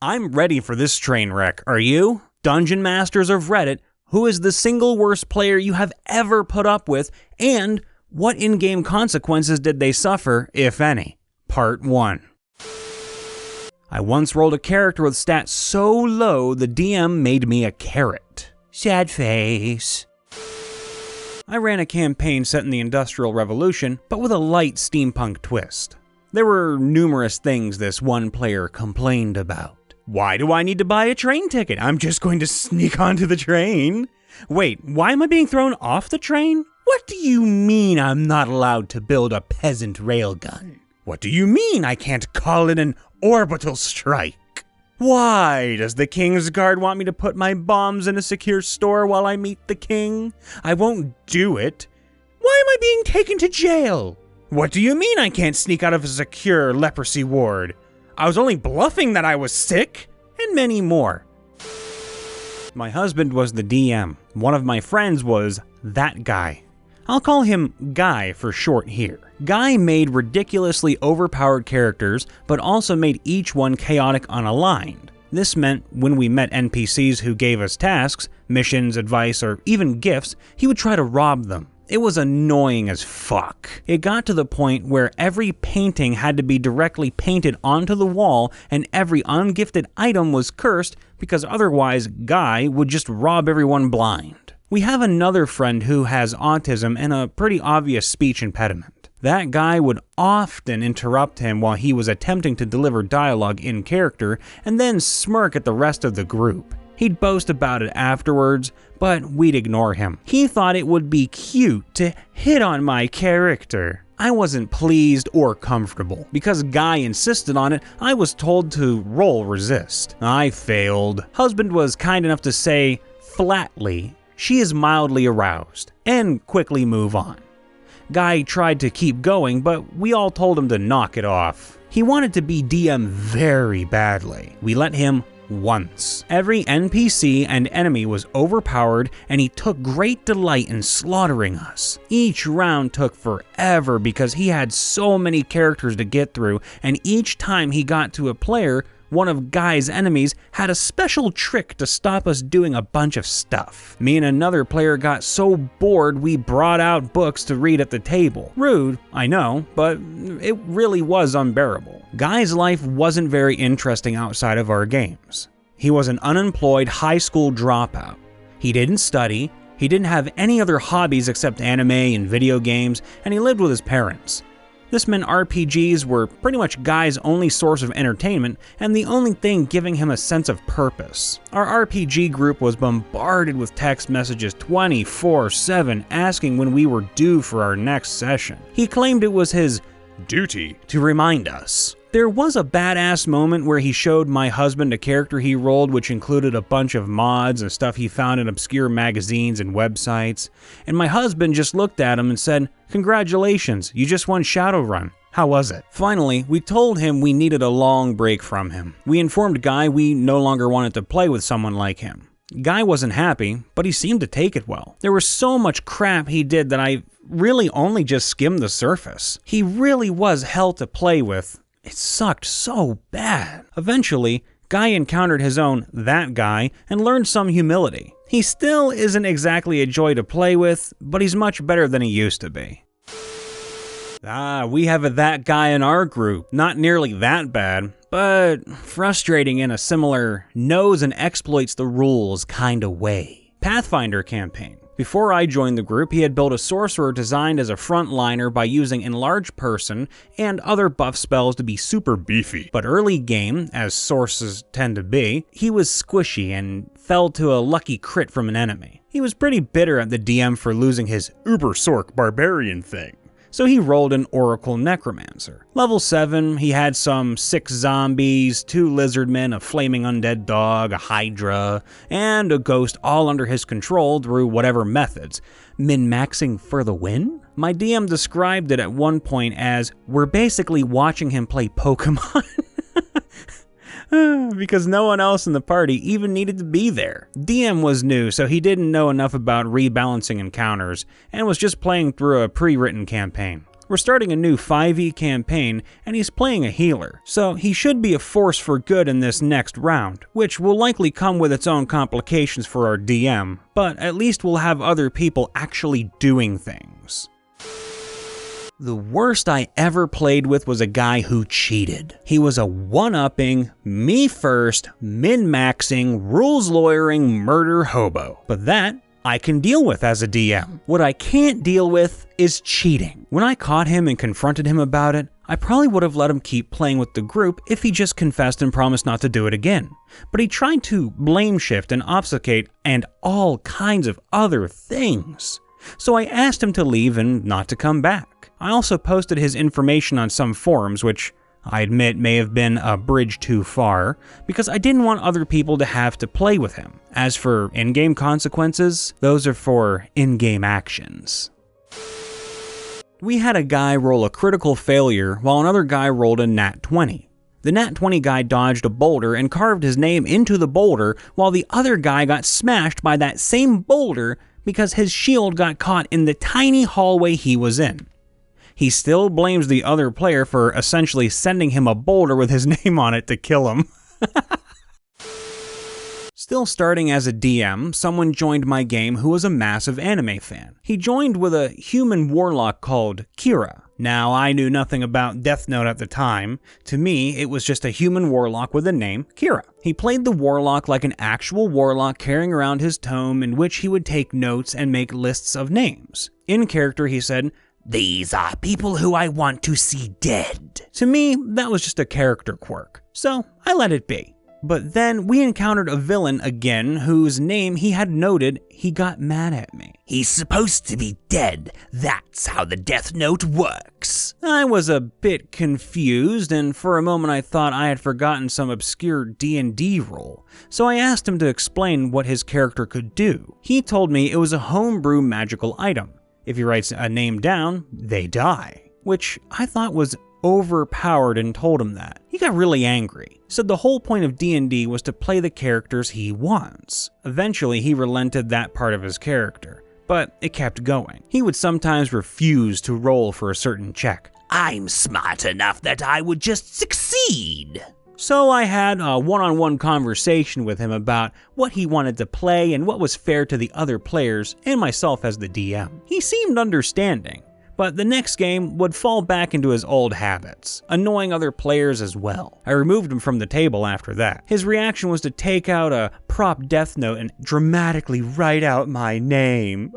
I'm ready for this train wreck, are you? Dungeon Masters of Reddit, who is the single worst player you have ever put up with, and what in-game consequences did they suffer, if any? Part 1. I once rolled a character with stats so low the DM made me a carrot. Sad face. I ran a campaign set in the Industrial Revolution, but with a light steampunk twist. There were numerous things this one player complained about. Why do I need to buy a train ticket? I'm just going to sneak onto the train. Wait, why am I being thrown off the train? What do you mean I'm not allowed to build a peasant railgun? What do you mean I can't call in an orbital strike? Why does the King's Guard want me to put my bombs in a secure store while I meet the king? I won't do it. Why am I being taken to jail? What do you mean I can't sneak out of a secure leprosy ward? I was only bluffing that I was sick, and many more. My husband was the DM. One of my friends was that guy. I'll call him Guy for short here. Guy made ridiculously overpowered characters, but also made each one chaotic unaligned. This meant when we met NPCs who gave us tasks, missions, advice, or even gifts, he would try to rob them. It was annoying as fuck. It got to the point where every painting had to be directly painted onto the wall and every ungifted item was cursed because otherwise Guy would just rob everyone blind. We have another friend who has autism and a pretty obvious speech impediment. That guy would often interrupt him while he was attempting to deliver dialogue in character and then smirk at the rest of the group. He'd boast about it afterwards, but we'd ignore him. He thought it would be cute to hit on my character. I wasn't pleased or comfortable. Because Guy insisted on it, I was told to roll resist. I failed. Husband was kind enough to say, flatly, she is mildly aroused, and quickly move on. Guy tried to keep going, but we all told him to knock it off. He wanted to be DM very badly. We let him once. Every NPC and enemy was overpowered, and he took great delight in slaughtering us. Each round took forever because he had so many characters to get through, and each time he got to a player, one of Guy's enemies had a special trick to stop us doing a bunch of stuff. Me and another player got so bored we brought out books to read at the table. Rude, I know, but it really was unbearable. Guy's life wasn't very interesting outside of our games. He was an unemployed high school dropout. He didn't study, he didn't have any other hobbies except anime and video games, and he lived with his parents. This meant RPGs were pretty much Guy's only source of entertainment and the only thing giving him a sense of purpose. Our RPG group was bombarded with text messages 24/7 asking when we were due for our next session. He claimed it was his duty to remind us. There was a badass moment where he showed my husband a character he rolled which included a bunch of mods and stuff he found in obscure magazines and websites, and my husband just looked at him and said, "Congratulations, you just won Shadowrun. How was it?" Finally, we told him we needed a long break from him. We informed Guy we no longer wanted to play with someone like him. Guy wasn't happy, but he seemed to take it well. There was so much crap he did that I really only just skimmed the surface. He really was hell to play with. It sucked so bad. Eventually, Guy encountered his own that guy and learned some humility. He still isn't exactly a joy to play with, but he's much better than he used to be. We have a that guy in our group. Not nearly that bad, but frustrating in a similar knows and exploits the rules kinda way. Pathfinder campaign. Before I joined the group, he had built a sorcerer designed as a frontliner by using Enlarged Person and other buff spells to be super beefy. But early game, as sources tend to be, he was squishy and fell to a lucky crit from an enemy. He was pretty bitter at the DM for losing his Uber Sork barbarian thing. So he rolled an Oracle Necromancer. Level 7, he had some 6 zombies, 2 lizardmen, a flaming undead dog, a hydra, and a ghost all under his control through whatever methods. Min-maxing for the win? My DM described it at one point as, we're basically watching him play Pokemon. Because no one else in the party even needed to be there. DM was new, so he didn't know enough about rebalancing encounters, and was just playing through a pre-written campaign. We're starting a new 5e campaign, and he's playing a healer, so he should be a force for good in this next round, which will likely come with its own complications for our DM, but at least we'll have other people actually doing things. The worst I ever played with was a guy who cheated. He was a one-upping, me-first, min-maxing, rules-lawyering murder hobo. But that I can deal with as a DM. What I can't deal with is cheating. When I caught him and confronted him about it, I probably would have let him keep playing with the group if he just confessed and promised not to do it again. But he tried to blame shift and obfuscate and all kinds of other things. So I asked him to leave and not to come back. I also posted his information on some forums, which I admit may have been a bridge too far, because I didn't want other people to have to play with him. As for in-game consequences, those are for in-game actions. We had a guy roll a critical failure while another guy rolled a nat 20. The nat 20 guy dodged a boulder and carved his name into the boulder, while the other guy got smashed by that same boulder because his shield got caught in the tiny hallway he was in. He still blames the other player for essentially sending him a boulder with his name on it to kill him. Still starting as a DM, someone joined my game who was a massive anime fan. He joined with a human warlock called Kira. Now, I knew nothing about Death Note at the time. To me, it was just a human warlock with a name, Kira. He played the warlock like an actual warlock carrying around his tome in which he would take notes and make lists of names. In character, he said, "These are people who I want to see dead." To me, that was just a character quirk, so I let it be. But then we encountered a villain again whose name he had noted. He got mad at me. "He's supposed to be dead. That's how the Death Note works." I was a bit confused, and for a moment I thought I had forgotten some obscure D&D rule. So I asked him to explain what his character could do. He told me it was a homebrew magical item. If he writes a name down, they die. Which I thought was overpowered and told him that. He got really angry. Said the whole point of D&D was to play the characters he wants. Eventually, he relented that part of his character, but it kept going. He would sometimes refuse to roll for a certain check. "I'm smart enough that I would just succeed." So I had a one-on-one conversation with him about what he wanted to play and what was fair to the other players and myself as the DM. He seemed understanding, but the next game would fall back into his old habits, annoying other players as well. I removed him from the table after that. His reaction was to take out a prop Death Note and dramatically write out my name.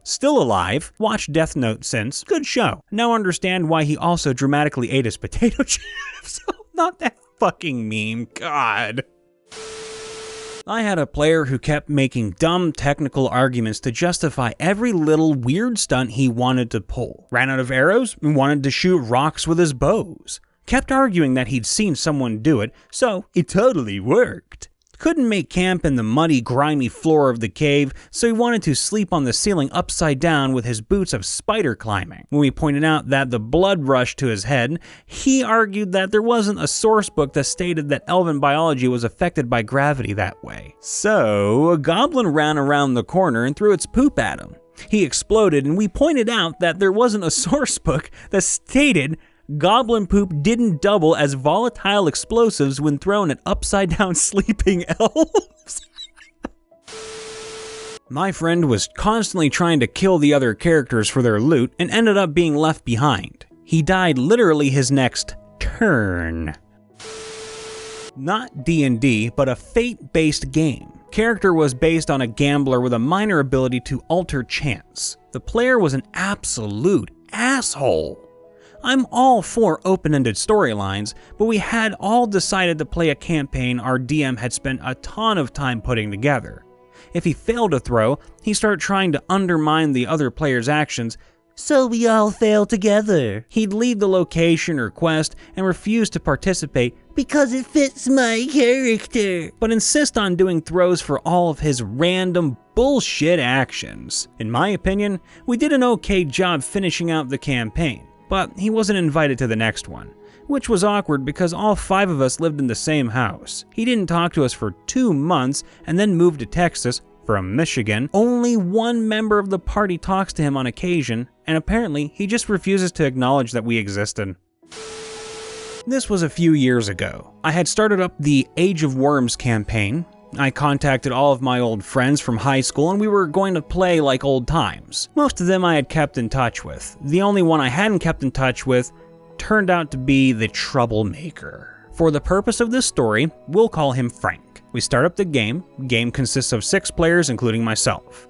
Still alive, watched Death Note since, good show. Now understand why he also dramatically ate his potato chips. Not that fucking meme, God. I had a player who kept making dumb technical arguments to justify every little weird stunt he wanted to pull. Ran out of arrows and wanted to shoot rocks with his bows. Kept arguing that he'd seen someone do it, so it totally worked. Couldn't make camp in the muddy, grimy floor of the cave, so he wanted to sleep on the ceiling upside down with his boots of spider climbing. When we pointed out that the blood rushed to his head, he argued that there wasn't a source book that stated that elven biology was affected by gravity that way. So, a goblin ran around the corner and threw its poop at him. He exploded, and we pointed out that there wasn't a source book that stated goblin poop didn't double as volatile explosives when thrown at upside-down sleeping elves. My friend was constantly trying to kill the other characters for their loot and ended up being left behind. He died literally his next turn. Not D&D, but a fate-based game. Character was based on a gambler with a minor ability to alter chance. The player was an absolute asshole. I'm all for open-ended storylines, but we had all decided to play a campaign our DM had spent a ton of time putting together. If he failed to throw, he started trying to undermine the other player's actions, so we all fail together. He'd leave the location or quest and refuse to participate because it fits my character, but insist on doing throws for all of his random bullshit actions. In my opinion, we did an okay job finishing out the campaign, but he wasn't invited to the next one, which was awkward because all 5 of us lived in the same house. He didn't talk to us for 2 months and then moved to Texas from Michigan. Only one member of the party talks to him on occasion, and apparently he just refuses to acknowledge that we existed. This was a few years ago. I had started up the Age of Worms campaign. I contacted all of my old friends from high school and we were going to play like old times. Most of them I had kept in touch with. The only one I hadn't kept in touch with turned out to be the troublemaker. For the purpose of this story, we'll call him Frank. We start up the game. Game consists of 6 players, including myself.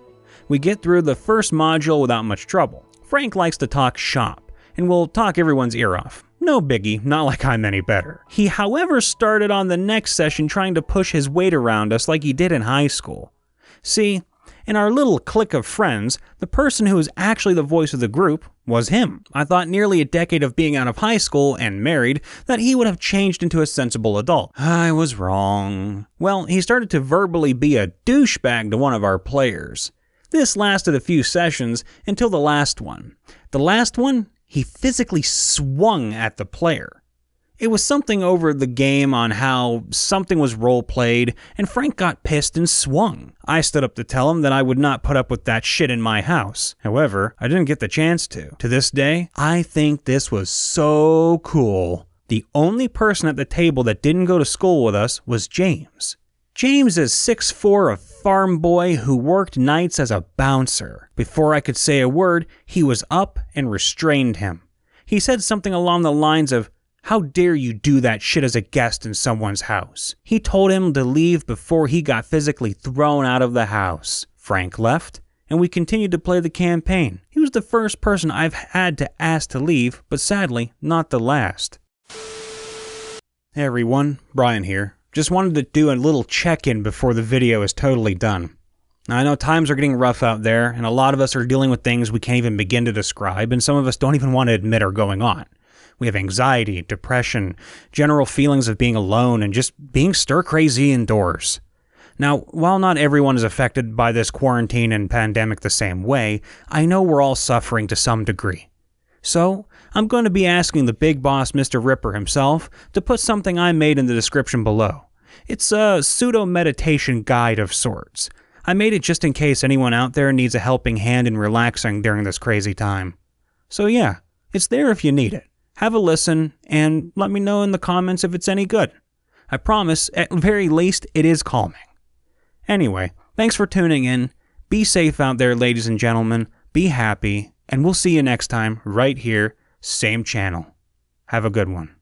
We get through the first module without much trouble. Frank likes to talk shop, and will talk everyone's ear off. No biggie, not like I'm any better. He, however, started on the next session trying to push his weight around us like he did in high school. See, in our little clique of friends, the person who was actually the voice of the group was him. I thought nearly a decade of being out of high school and married that he would have changed into a sensible adult. I was wrong. Well, he started to verbally be a douchebag to one of our players. This lasted a few sessions until the last one. The last one, he physically swung at the player. It was something over the game on how something was role-played, and Frank got pissed and swung. I stood up to tell him that I would not put up with that shit in my house. However, I didn't get the chance to. To this day, I think this was so cool. The only person at the table that didn't go to school with us was James. James is 6'4", a farm boy who worked nights as a bouncer. Before I could say a word, he was up and restrained him. He said something along the lines of, "How dare you do that shit as a guest in someone's house?" He told him to leave before he got physically thrown out of the house. Frank left, and we continued to play the campaign. He was the first person I've had to ask to leave, but sadly, not the last. Hey everyone, Brian here. Just wanted to do a little check-in before the video is totally done. Now, I know times are getting rough out there, and a lot of us are dealing with things we can't even begin to describe, and some of us don't even want to admit are going on. We have anxiety, depression, general feelings of being alone, and just being stir-crazy indoors. Now, while not everyone is affected by this quarantine and pandemic the same way, I know we're all suffering to some degree. So, I'm going to be asking the big boss, Mr. Ripper himself, to put something I made in the description below. It's a pseudo-meditation guide of sorts. I made it just in case anyone out there needs a helping hand in relaxing during this crazy time. So yeah, it's there if you need it. Have a listen, and let me know in the comments if it's any good. I promise, at very least, it is calming. Anyway, thanks for tuning in. Be safe out there, ladies and gentlemen. Be happy, and we'll see you next time, right here, same channel. Have a good one.